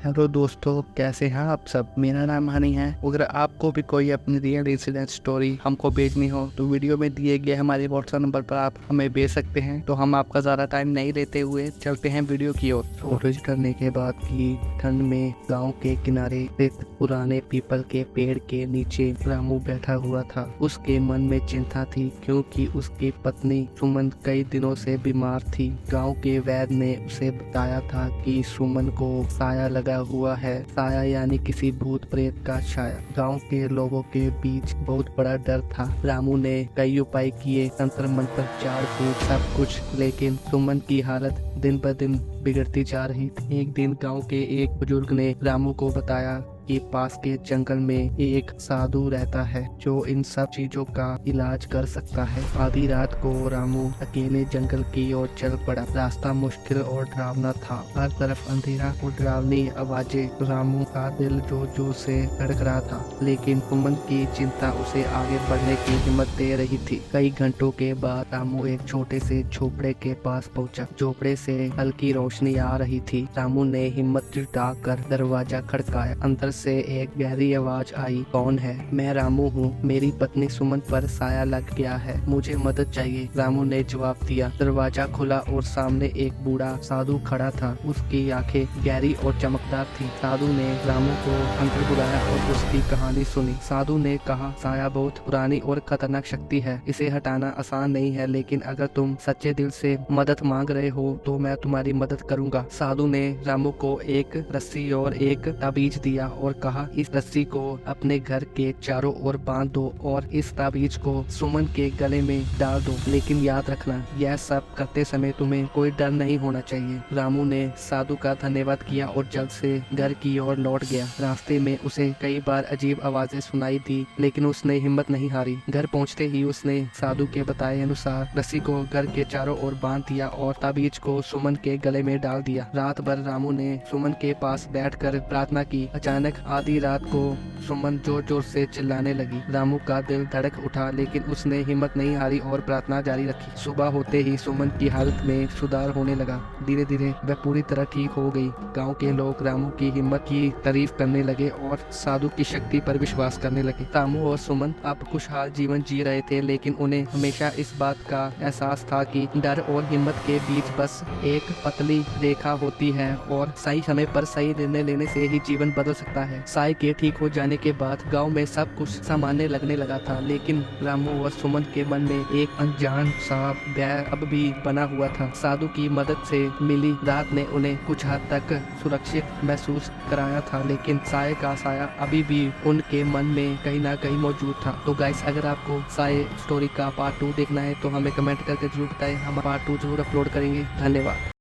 Hello दोस्तों, कैसे हैं आप सब। मेरा नाम हनी है। अगर आपको भी कोई अपनी रियल इंसिडेंट स्टोरी हमको भेजनी हो तो वीडियो में दिए गए हमारे व्हाट्सएप नंबर पर आप हमें भेज सकते हैं। तो हम आपका ज़्यादा टाइम नहीं लेते हुए चलते हैं वीडियो की ओर। स्टोरेज करने के बाद की ठंड में गाँव के किनारे स्थित पुराने पीपल के पेड़ के नीचे रामू बैठा हुआ था। उसके मन में चिंता थी क्योंकि उसकी पत्नी सुमन कई दिनों से बीमार थी। गाँव के वैद्य ने उसे बताया था कि सुमन को साया लगा हुआ है। साया यानी किसी भूत प्रेत का छाया। गांव के लोगों के बीच बहुत बड़ा डर था। रामू ने कई उपाय किए, तंत्र मंत्र, झाड़ फूक, सब कुछ, लेकिन सुमन की हालत दिन ब दिन बिगड़ती जा रही थी। एक दिन गांव के एक बुजुर्ग ने रामू को बताया कि पास के जंगल में एक साधु रहता है जो इन सब चीजों का इलाज कर सकता है। आधी रात को रामू अकेले जंगल की ओर चल पड़ा। रास्ता मुश्किल और डरावना था। हर तरफ अंधेरा और डरावनी आवाजें। रामू का दिल जोर जोर से धड़क रहा था, लेकिन सुमन की चिंता उसे आगे बढ़ने की हिम्मत दे रही थी। कई घंटों के बाद रामू एक छोटे से झोपड़े के पास पहुंचा। झोपड़े से हल्की रोशनी आ रही थी। रामू ने हिम्मत जुटाकर दरवाजा खड़काया। अंदर से एक गहरी आवाज आई, कौन है। मैं रामू हूँ, मेरी पत्नी सुमन पर साया लग गया है, मुझे मदद चाहिए। रामू ने जवाब दिया। दरवाजा खुला और सामने एक बूढ़ा साधु खड़ा था। उसकी आंखें गहरी और चमकदार थी। साधु ने रामू को अंदर बुलाया और उसकी कहानी सुनी। साधु ने कहा, साया बहुत पुरानी और खतरनाक शक्ति है, इसे हटाना आसान नहीं है, लेकिन अगर तुम सच्चे दिल से मदद मांग रहे हो तो मैं तुम्हारी मदद करूंगा। साधु ने रामू को एक रस्सी और एक ताबीज दिया और कहा, इस रस्सी को अपने घर के चारों ओर बांध दो और इस ताबीज को सुमन के गले में डाल दो। लेकिन याद रखना, यह सब करते समय तुम्हें कोई डर नहीं होना चाहिए। रामू ने साधु का धन्यवाद किया और जल्द से घर की ओर लौट गया। रास्ते में उसे कई बार अजीब आवाजें सुनाई दी, लेकिन उसने हिम्मत नहीं हारी। घर पहुंचते ही उसने साधु के बताए अनुसार रस्सी को घर के चारों ओर बांध दिया और ताबीज को सुमन के गले में डाल दिया। रात भर रामू ने सुमन के पास बैठकर प्रार्थना की। अचानक आधी रात को सुमन जोर जोर से चिल्लाने लगी। रामू का दिल धड़क उठा, लेकिन उसने हिम्मत नहीं हारी और प्रार्थना जारी रखी। सुबह होते ही सुमन की हालत में सुधार होने लगा। धीरे धीरे वह पूरी तरह ठीक हो गई। गांव के लोग रामू की हिम्मत की तारीफ करने लगे और साधु की शक्ति पर विश्वास करने लगे। रामू और सुमन अब खुशहाल जीवन जी रहे थे, लेकिन उन्हें हमेशा इस बात का एहसास था कि डर और हिम्मत के बीच बस एक पतली रेखा होती है और सही समय पर सही निर्णय लेने से ही जीवन बदल सकता है। साई के ठीक हो जाने के बाद गांव में सब कुछ सामान्य लगने लगा था, लेकिन रामू और सुमन के मन में एक अनजान सा भय अब भी बना हुआ था। साधु की मदद से मिली रात ने उन्हें कुछ हद तक सुरक्षित महसूस कराया था, लेकिन साये का साया अभी भी उनके मन में कहीं ना कहीं मौजूद था। तो गाइस, अगर आपको साये स्टोरी का पार्ट 2 देखना है तो हमें कमेंट करके जरूर बताएं। हम पार्ट 2 जरूर अपलोड करेंगे। धन्यवाद।